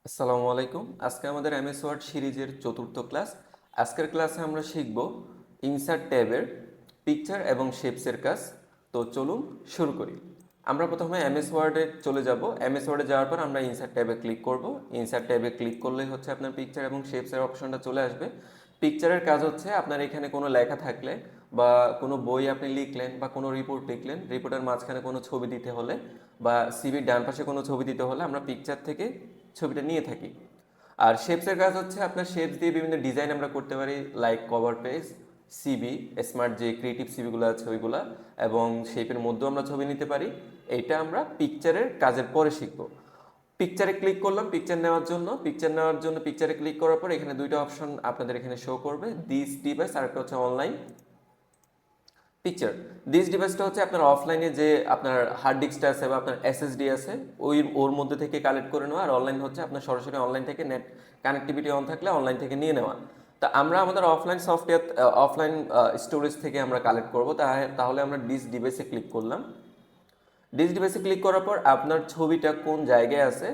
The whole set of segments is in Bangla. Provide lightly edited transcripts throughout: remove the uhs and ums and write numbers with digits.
আসসালামু আলাইকুম। আজকে আমাদের এমএস ওয়ার্ড সিরিজের চতুর্থ ক্লাস। আজকের ক্লাসে আমরা শিখব ইনসার্ট ট্যাবের পিকচার এবং শেপসের কাজ। তো চলুন শুরু করি। আমরা প্রথমে এমএস ওয়ার্ডে চলে যাব। এমএস ওয়ার্ডে যাওয়ার পর আমরা ইনসার্ট ট্যাবে ক্লিক করব। ইনসার্ট ট্যাবে ক্লিক করলেই হচ্ছে আপনার পিকচার এবং শেপসের অপশনটা চলে আসবে। পিকচারের কাজ হচ্ছে আপনার এখানে কোনো লেখা থাকলে বা কোনো বই আপনি লিখলেন বা কোনো রিপোর্ট লিখলেন, রিপোর্টের মাঝখানে কোনো ছবি দিতে হলে বা সিভির ডান পাশে কোনো ছবি দিতে হলে আমরা পিকচার থেকে ছবিটা নিয়ে থাকি। আর শেপসের কাজ হচ্ছে আপনার শেপস দিয়ে বিভিন্ন ডিজাইন আমরা করতে পারি, like cover page, CV, smart যে ক্রিয়েটিভ সিবিগুলো আছে ওইগুলা, এবং শেপের মধ্যেও আমরা ছবি নিতে পারি। এইটা আমরা পিকচারের কাজের পরে শিখব। পিকচারে ক্লিক করলাম পিকচার নেওয়ার জন্য পিকচারে ক্লিক করার পর এখানে দুইটা অপশন আপনাদের এখানে শো করবে, দিস ডিভাইস আর একটা হচ্ছে অনলাইন পিকচার। দিস ডিভাইসটা হচ্ছে আপনার অফলাইনে যে আপনার হার্ড ডিস্কটা আছে বা আপনার এসএসডি আছে ওর মধ্যে থেকে কালেক্ট করে নেওয়া, আর অনলাইন হচ্ছে আপনার সরাসরি অনলাইন থেকে নেট কানেক্টিভিটি অন থাকলে অনলাইন থেকে নিয়ে নেওয়া। তা আমরা আমাদের অফলাইন সফটওয়্যার অফলাইন স্টোরেজ থেকে আমরা কালেক্ট করবো। তাহলে আমরা ডিস ডিভাইসে ক্লিক করলাম। ডিস ডিভাইসে ক্লিক করার পর আপনার ছবিটা কোন জায়গায় আছে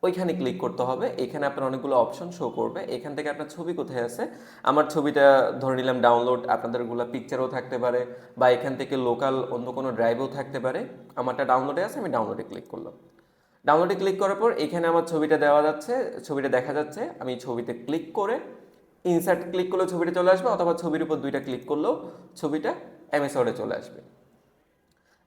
ওইখানে ক্লিক করতে হবে। এখানে আপনার অনেকগুলো অপশন শো করবে, এখান থেকে আপনার ছবি কোথায় আছে। আমার ছবিটা ধরে নিলাম ডাউনলোড, আপনাদেরগুলো পিকচারও থাকতে পারে বা এখান থেকে লোকাল অন্য কোনো ড্রাইভও থাকতে পারে। আমারটা ডাউনলোডে আছে, আমি ডাউনলোডে ক্লিক করলাম। ডাউনলোডে ক্লিক করার পর এখানে আমার ছবিটা দেওয়া যাচ্ছে, ছবিটা দেখা যাচ্ছে। আমি ছবিতে ক্লিক করে ইনসার্ট ক্লিক করলেও ছবিটা চলে আসবে, অথবা ছবির উপর দুইটা ক্লিক করলেও ছবিটা এমএস ওয়ার্ডে চলে আসবে।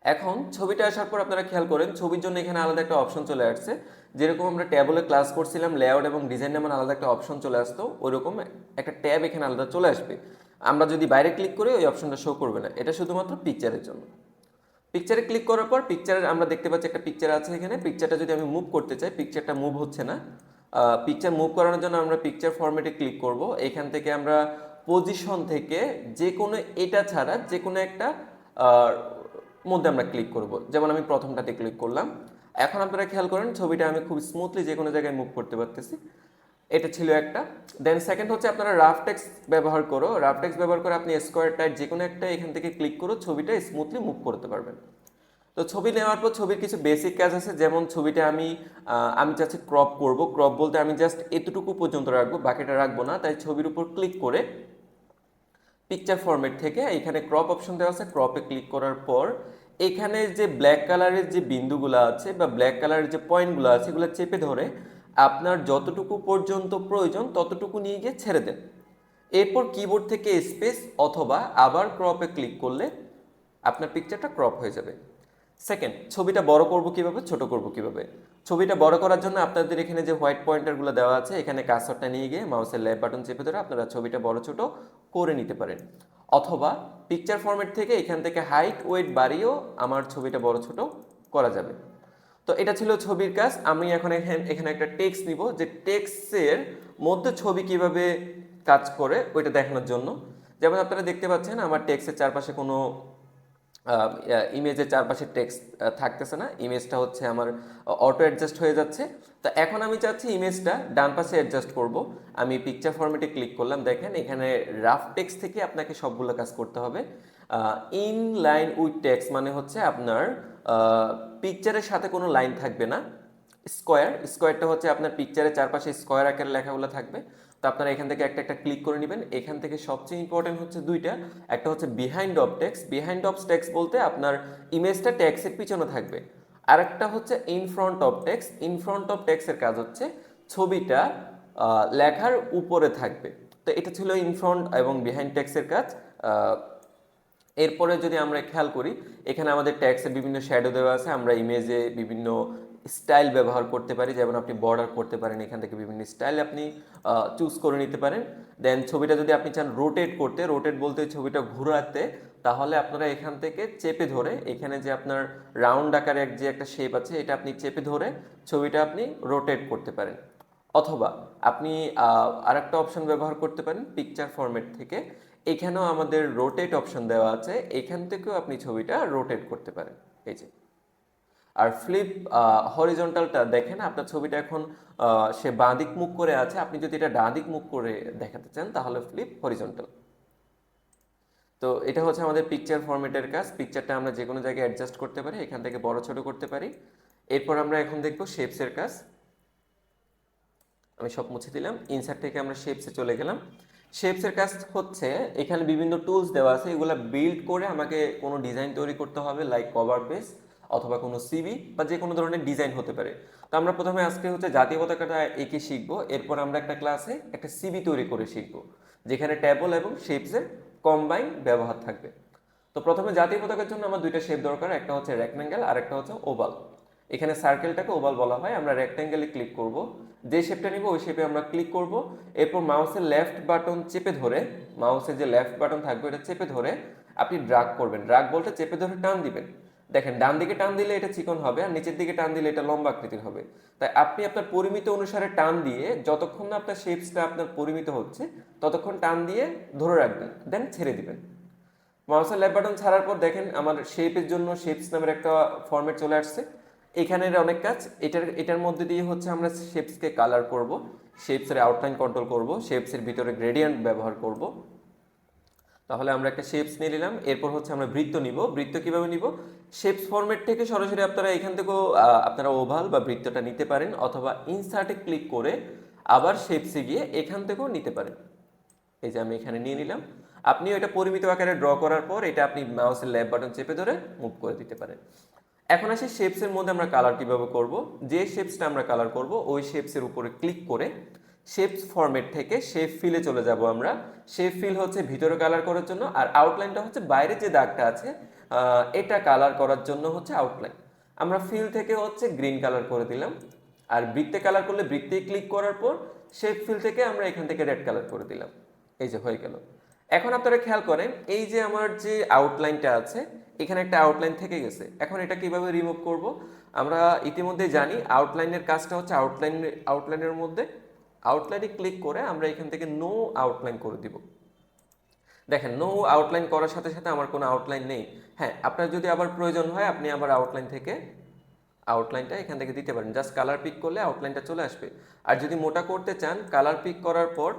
এখন ছবিটা আসার পর আপনারা খেয়াল করেন ছবির জন্য এখানে আলাদা একটা অপশন চলে আসছে। যেরকম আমরা ট্যাবলে ক্লাস করছিলাম লেআউট এবং ডিজাইন নামে আলাদা একটা অপশন চলে আসতো, ওইরকম একটা ট্যাব এখানে আলাদা চলে আসবে। আমরা যদি বাইরে ক্লিক করি ওই অপশনটা শো করবে না, এটা শুধুমাত্র পিকচারের জন্য। পিকচারে ক্লিক করার পর পিকচারের আমরা দেখতে পাচ্ছি একটা পিকচার আছে এখানে। পিকচারটা যদি আমি মুভ করতে চাই, পিকচারটা মুভ হচ্ছে না। পিকচার মুভ করানোর জন্য আমরা পিকচার ফরম্যাটে ক্লিক করব। এখান থেকে আমরা পজিশন থেকে যে কোনো এটা ছাড়া যে কোনো একটা আহ, মধ্যে আমরা ক্লিক করব। যেমন আমি প্রথমটাতে ক্লিক করলাম। এখন আপনারা খেয়াল করেন ছবিটা আমি খুব স্মুথলি যে কোনো জায়গায় মুভ করতে পারতেছি। এটা ছিল একটা। দেন সেকেন্ড হচ্ছে আপনারা রাফ টেক্সট ব্যবহার করো। রাফ টেক্সট ব্যবহার করে আপনি স্কোয়ার টাইট যে কোনো একটা এখান থেকে ক্লিক করো, ছবিটা স্মুথলি মুভ করতে পারবেন। তো ছবি নেওয়ার পর ছবির কিছু বেসিক কাজ আছে, যেমন ছবিটা আমি চাচ্ছি ক্রপ করব। ক্রপ বলতে আমি জাস্ট এতটুকু পর্যন্ত রাখবো, বাকিটা রাখবো না। তাই ছবির উপর ক্লিক করে পিকচার ফরম্যাট থেকে এখানে ক্রপ অপশন দেওয়া আছে, ক্রপে ক্লিক করার পর এখানে যে ব্ল্যাক কালারের যে বিন্দুগুলো আছে বা ব্ল্যাক কালারের যে পয়েন্টগুলো আছে এগুলো চেপে ধরে আপনার যতটুকু পর্যন্ত প্রয়োজন ততটুকু নিয়ে গিয়ে ছেড়ে দেন। এরপর কিবোর্ড থেকে স্পেস অথবা আবার ক্রপে ক্লিক করলে আপনার পিকচারটা ক্রপ হয়ে যাবে। সেকেন্ড, ছবিটা বড় করব কিভাবে, ছোট করব কিভাবে। ছবিটা বড় করার জন্য আপনাদের এখানে যে হোয়াইট পয়েন্টারগুলো দেওয়া আছে এখানে কার্সরটা নিয়ে গিয়ে মাউসের লেফট বাটন চেপে ধরে আপনারা ছবিটা বড় ছোট করে নিতে পারেন, অথবা পিকচার ফরম্যাট থেকে এখান থেকে হাইট ওয়েট বাড়িয়েও আমার ছবিটা বড় ছোট করা যাবে। তো এটা ছিল ছবির কাজ। আমি এখন এখানে একটা টেক্সট নিব, যে টেক্সটের মধ্যে ছবি কিভাবে কাজ করে ওইটা দেখানোর জন্য। যেমন আপনারা দেখতে পাচ্ছেন আমার টেক্সটের চারপাশে কোনো ইমেজের চারপাশে টেক্সট থাকতেছে না, ইমেজটা হচ্ছে আমার অটো অ্যাডজাস্ট হয়ে যাচ্ছে। তো এখন আমি চাচ্ছি ইমেজটা ডান পাশে অ্যাডজাস্ট করব। আমি পিকচার ফরম্যাটে ক্লিক করলাম। দেখেন এখানে রাফ টেক্সট থেকে আপনাকে সবগুলো কাজ করতে হবে। ইন লাইন উইথ টেক্সট মানে হচ্ছে আপনার পিকচারের সাথে কোনো লাইন থাকবে না। স্কোয়ারটা হচ্ছে আপনার পিকচারের চারপাশে স্কোয়ার আকারের লেখাগুলো থাকবে। তো আপনারা এখান থেকে একটা একটা ক্লিক করে নেবেন। এখান থেকে সবচেয়ে ইম্পর্টেন্ট হচ্ছে দুইটা, একটা হচ্ছে behind of text. Behind of text বলতে আপনার ইমেজটা টেক্সটের পিছনে থাকবে। আর একটা হচ্ছে in front of text. In front of টেক্সটের কাজ হচ্ছে ছবিটা লেখার উপরে থাকবে। তো এটা ছিল ইন ফ্রন্ট এবং বিহাইন্ড টেক্সটের কাজ। এরপরে যদি আমরা খেয়াল করি এখানে আমাদের ট্যাক্সের বিভিন্ন শ্যাডো দেওয়া আছে। আমরা ইমেজে বিভিন্ন স্টাইল ব্যবহার করতে পারি, যেমন আপনি বর্ডার করতে পারেন, এখান থেকে বিভিন্ন স্টাইল আপনি চুজ করে নিতে পারেন। দেন ছবিটা যদি আপনি চান রোটেট করতে, রোটেট বলতে ছবিটা ঘোরাতে, তাহলে আপনারা এখান থেকে চেপে ধরে এখানে যে আপনার রাউন্ড আকারে যে একটা শেপ আছে এটা আপনি চেপে ধরে ছবিটা আপনি রোটেট করতে পারেন। অথবা আপনি আরেকটা অপশন ব্যবহার করতে পারেন পিকচার ফরম্যাট থেকে। এখানেও আমাদের রোটেট অপশন দেওয়া আছে, এখান থেকেও আপনি ছবিটা রোটেট করতে পারেন। এই যে। আর ফ্লিপ হরিজন্টালটা দেখেন আপনার ছবিটা এখন সে বাঁ দিক মুখ করে আছে, আপনি যদি এটা ডান দিক মুখ করে দেখাতে চান তাহলে ফ্লিপ হরিজন্টাল। তো এটা হচ্ছে আমাদের পিকচার ফরম্যাটের কাজ। পিকচারটা আমরা যে কোনো জায়গায় অ্যাডজাস্ট করতে পারি, এখান থেকে বড় ছোট করতে পারি। এরপর আমরা এখন দেখব শেপসের কাজ। আমি সব মুছে দিলাম। ইনসার্ট থেকে আমরা শেপসে চলে গেলাম। শেপসের কাজ হচ্ছে এখানে বিভিন্ন টুলস দেওয়া আছে, এগুলো বিল্ড করে আমাকে কোনো ডিজাইন তৈরি করতে হবে, লাইক কভার পেজ অথবা কোনো সিভি বা যে কোনো ধরনের ডিজাইন হতে পারে। তো আমরা প্রথমে আজকে হচ্ছে জাতীয় পতাকাটা এঁকে শিখবো, এরপর আমরা একটা ক্লাসে একটা সিভি তৈরি করে শিখবো যেখানে ট্যাবল এবং শেপসের কম্বাইন ব্যবহার থাকবে। তো প্রথমে জাতীয় পতাকার জন্য আমার দুইটা শেপ দরকার, একটা হচ্ছে রেক্ট্যাঙ্গেল আর একটা হচ্ছে ওভাল। এখানে সার্কেলটাকে ওভাল বলা হয়। আমরা রেক্ট্যাঙ্গেলে ক্লিক করব, যে শেপটা নিব ওই শেপে আমরা ক্লিক করব। এরপর মাউসের লেফট বাটন চেপে ধরে, মাউসের যে লেফট বাটন থাকবে এটা চেপে ধরে আপনি ড্রাগ করবেন। ড্রাগ বলতে চেপে ধরে টান দিবেন। দেখেন ডান দিকে টান দিলে এটা চিকন হবে আর নিচের দিকে টান দিলে এটা লম্বা আকৃতির হবে। তাই আপনি আপনার পরিমিত অনুসারে টান দিয়ে যতক্ষণ না আপনার শেপসটা আপনার পরিমিত হচ্ছে ততক্ষণ টান দিয়ে ধরে রাখবেন, দেন ছেড়ে দিবেন। মাউসের লেফট বাটন ছাড়ার পর দেখেন আমার শেপের জন্য শেপস নামের একটা ফরম্যাট চলে আসছে। এখানের অনেক কাজ, এটার মধ্যে দিয়ে হচ্ছে আমরা শেপসকে কালার করব, শেপসের আউটলাইন কন্ট্রোল করব, শেপসের ভিতরে গ্রেডিয়েন্ট ব্যবহার করব। তাহলে আমরা একটা শেপস নিয়ে নিলাম। এরপর হচ্ছে আমরা বৃত্ত নিব। বৃত্ত কিভাবে নিব? শেপস ফরম্যাট থেকে সরাসরি আপনারা এখান থেকেও আপনারা ওভাল বা বৃত্তটা নিতে পারেন, অথবা ইনসার্টে ক্লিক করে আবার শেপসে গিয়ে এখান থেকেও নিতে পারেন। এই যে আমি এখানে নিয়ে নিলাম। আপনিও এটা পরিমিত আকারে ড্র করার পর এটা আপনি মাউসের লেফট বাটন চেপে ধরে মুভ করে দিতে পারেন। এখন আসি শেপসের মধ্যে আমরা কালার কিভাবে করব। যে শেপসটা আমরা কালার করব ওই শেপসের উপরে ক্লিক করে শেপস ফরম্যাট থেকে শেপ ফিলে চলে যাব আমরা। শেপ ফিল হচ্ছে ভিতরে কালার করার জন্য, আর আউটলাইনটা হচ্ছে বাইরে যে দাগটা আছে এটা কালার করার জন্য হচ্ছে আউটলাইন। আমরা ফিল থেকে হচ্ছে গ্রিন কালার করে দিলাম। আর বৃত্তে কালার করলে বৃত্তে ক্লিক করার পর শেপ ফিল থেকে আমরা এখান থেকে রেড কালার করে দিলাম। এই যে হয়ে গেল। এখন আপনারা খেয়াল করেন এই যে আমার যে আউটলাইনটা আছে এখানে একটা আউটলাইন থেকে গেছে। এখন এটা কিভাবে রিমুভ করব? আমরা ইতিমধ্যে জানি আউটলাইনের কাজটা হচ্ছে আউটলাইনের মধ্যে আউটলাইনে ক্লিক করে আমরা এখান থেকে নো আউটলাইন করে দিব। দেখেন নো আউটলাইন করার সাথে সাথে আমার কোনো আউটলাইন নেই। হ্যাঁ, আপনার যদি আবার প্রয়োজন হয় আপনি আবার আউটলাইন থেকে আউটলাইনটা এখান থেকে দিতে পারেন। জাস্ট কালার পিক করলে আউটলাইনটা চলে আসবে। আর যদি মোটা করতে চান কালার পিক করার পর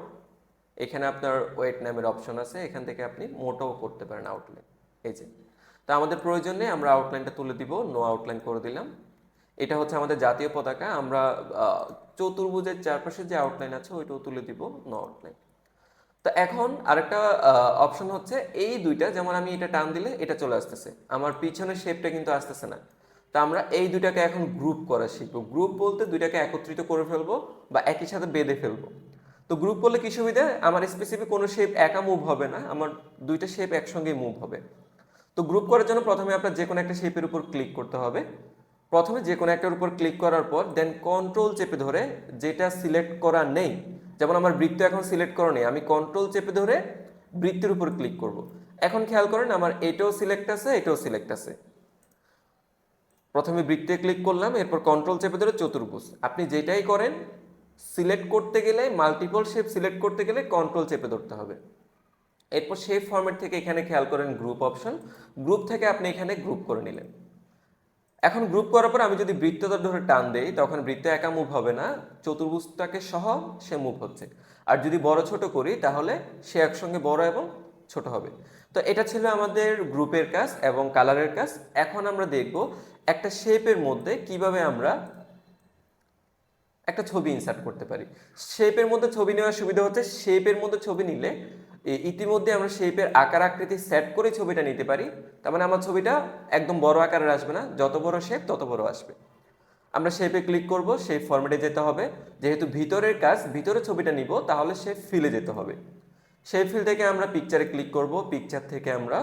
এখানে আপনার ওয়েট নামের অপশন আছে, এখান থেকে আপনি মোটাও করতে পারেন আউটলাইন। এই যে, তা আমাদের প্রয়োজন নেই, আমরা আউটলাইনটা তুলে দিব, নো আউটলাইন করে দিলাম। এটা হচ্ছে আমাদের জাতীয় পতাকা। আমরা চতুর্ভুজের চারপাশে যে আউটলাইন আছে ওইটাও তুলে দিব, নো আউটলাইন। তো এখন আরেকটা অপশন হচ্ছে এই দুইটা, যেমন আমি এটা টান দিলে এটা চলে আসতেছে, আমার পিছনের শেপটা কিন্তু আসতেছে না। তা আমরা এই দুইটাকে এখন গ্রুপ করা শিখবো। গ্রুপ বলতে দুইটাকে একত্রিত করে ফেলবো বা একই সাথে বেঁধে ফেলবো। তো গ্রুপ করলে কি সুবিধা? আমার স্পেসিফিক কোনো শেপ একা মুভ হবে না, আমার দুইটা শেপ একসঙ্গে মুভ হবে। তো গ্রুপ করার জন্য প্রথমে আপনার যে কোনো একটা শেপের উপর ক্লিক করতে হবে। প্রথমে যে কোনো একটার উপর ক্লিক করার পর দেন কন্ট্রোল চেপে ধরে যেটা সিলেক্ট করা নেই, যেমন আমার বৃত্ত এখন সিলেক্ট করা নেই, আমি কন্ট্রোল চেপে ধরে বৃত্তের উপর ক্লিক করব। এখন খেয়াল করেন আমার এটাও সিলেক্ট আছে, এটাও সিলেক্ট আছে। প্রথমে বৃত্তে ক্লিক করলাম, এরপর কন্ট্রোল চেপে ধরে চতুর্ভুজ। আপনি যেটাই করেন সিলেক্ট করতে গেলে, মাল্টিপল শেপ সিলেক্ট করতে গেলে কন্ট্রোল চেপে ধরতে হবে। এরপর শেপ ফরম্যাট থেকে এখানে খেয়াল করেন গ্রুপ অপশন, গ্রুপ থেকে আপনি এখানে গ্রুপ করে নিলেন। এখন গ্রুপ করার পর আমি যদি বৃত্তটা ধরে টান দেই তখন বৃত্ত একা মুভ হবে না, চতুর্ভুজটাকে সহ সে মুভ হচ্ছে। আর যদি বড় ছোট করি তাহলে সে একসঙ্গে বড় এবং ছোট হবে। তো এটা ছিল আমাদের গ্রুপের কাজ এবং কালারের কাজ। এখন আমরা দেখব একটা শেপের মধ্যে কিভাবে আমরা একটা ছবি ইনসার্ট করতে পারি। শেপের মধ্যে ছবি নেওয়ার সুবিধা হচ্ছে শেপের মধ্যে ছবি নিলে ইতিমধ্যে আমরা শেপের আকার আকৃতি সেট করে ছবিটা নিতে পারি। তার মানে আমার ছবিটা একদম বড় আকারের আসবে না, যত বড় শেপ তত বড় আসবে। আমরা শেপে ক্লিক করব, শেপ ফরম্যাটে যেতে হবে। যেহেতু ভিতরের কাজ, ভিতরে ছবিটা নিব তাহলে শেপ ফিলে যেতে হবে। শেপ ফিল থেকে আমরা পিকচারে ক্লিক করব, পিকচার থেকে আমরা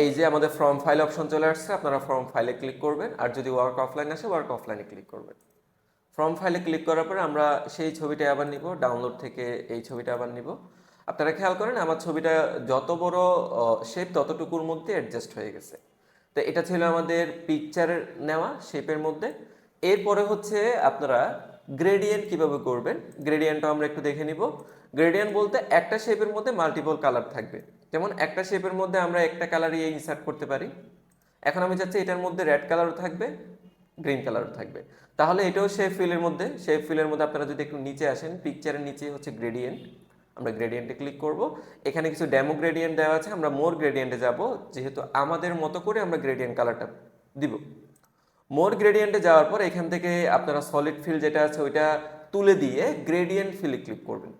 এই যে আমাদের ফ্রম ফাইল অপশন চলে আসছে, আপনারা ফ্রম ফাইলে ক্লিক করবেন। আর যদি ওয়ার্ক অফলাইন আসে ওয়ার্ক অফলাইনে ক্লিক করবেন। ফ্রম ফাইলে ক্লিক করার পরে আমরা সেই ছবিটা আবার নিব, ডাউনলোড থেকে এই ছবিটা আবার নিব। আপনারা খেয়াল করেন আমার ছবিটা যত বড় শেপ ততটুকুর মধ্যে অ্যাডজাস্ট হয়ে গেছে। তো এটা ছিল আমাদের পিকচারের নেওয়া শেপের মধ্যে। এরপরে হচ্ছে আপনারা গ্রেডিয়েন্ট কিভাবে করবেন, গ্রেডিয়েন্টটা আমরা একটু দেখে নিব। গ্রেডিয়েন্ট বলতে একটা শেপের মধ্যে মাল্টিপল কালার থাকবে। যেমন একটা শেপের মধ্যে আমরা একটা কালারই ইনসার্ট করতে পারি। এখন আমি চাচ্ছি এটার মধ্যে রেড কালারও থাকবে, গ্রিন কালারও থাকবে। তাহলে এটাও শেপ ফিলের মধ্যে, শেপ ফিলের মধ্যে আপনারা যদি একটু নিচে আসেন, পিকচারের নিচে হচ্ছে গ্রেডিয়েন্ট, আমরা গ্রেডিয়েন্টে ক্লিক করব। এখানে কিছু ডেমো গ্রেডিয়েন্ট দেওয়া আছে, আমরা মোর গ্রেডিয়েন্টে যাব, যেহেতু আমাদের মতো করে আমরা গ্রেডিয়েন্ট কালারটা দিব। মোর গ্রেডিয়েন্টে যাওয়ার পর এখান থেকে আপনারা সলিড ফিল যেটা আছে ওইটা তুলে দিয়ে গ্রেডিয়েন্ট ফিলে ক্লিক করবেন।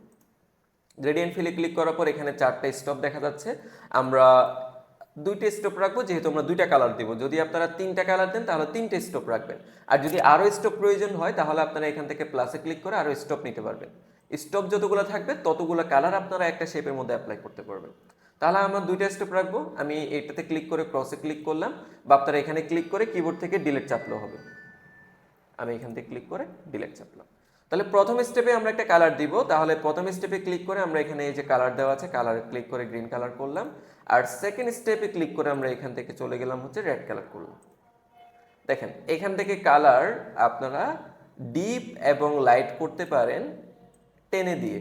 গ্রেডিয়েন্ট ফিলে ক্লিক করার পর এখানে 4টা স্টপ দেখা যাচ্ছে। আমরা 2টা স্টপ রাখবো, যেহেতু আমরা 2টা কালার দিব। যদি আপনারা 3টা কালার দেন তাহলে 3টে স্টপ রাখবেন। আর যদি আরও স্টপ প্রয়োজন হয় তাহলে আপনারা এখান থেকে প্লাসে ক্লিক করে আরও স্টপ নিতে পারবেন। স্টপ যতগুলো থাকবে ততগুলো কালার আপনারা একটা শেপের মধ্যে অ্যাপ্লাই করতে পারবেন। তাহলে আমরা 2টা স্টেপ রাখবো। আমি এটাতে ক্লিক করে ক্রসে ক্লিক করলাম, বা আপনারা এখানে ক্লিক করে কিবোর্ড থেকে ডিলিট চাপলেও হবে। আমি এখান থেকে ক্লিক করে ডিলিট চাপলাম। তাহলে প্রথম স্টেপে আমরা একটা কালার দিব। তাহলে প্রথম স্টেপে ক্লিক করে আমরা এখানে এই যে কালার দেওয়া আছে কালারে ক্লিক করে গ্রিন কালার করলাম। আর সেকেন্ড স্টেপে ক্লিক করে আমরা এখান থেকে চলে গেলাম হচ্ছে রেড কালার করলাম। দেখেন এখান থেকে কালার আপনারা ডিপ এবং লাইট করতে পারেন টেনে দিয়ে।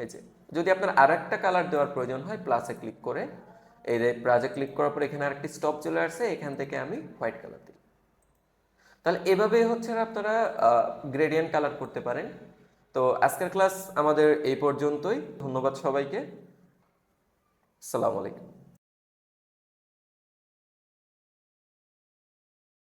এই যে যদি আপনার আর একটা কালার দেওয়ার প্রয়োজন হয় প্লাসে ক্লিক করে, এই যে প্লাসে ক্লিক করার পর এখানে আরেকটি স্টপ চলে আসছে, এখান থেকে আমি হোয়াইট কালার দিই। তাহলে এভাবে হচ্ছে আপনারা গ্রেডিয়েন্ট কালার করতে পারেন। তো আজকের ক্লাস আমাদের এই পর্যন্তই। ধন্যবাদ সবাইকে। আসসালামু আলাইকুম।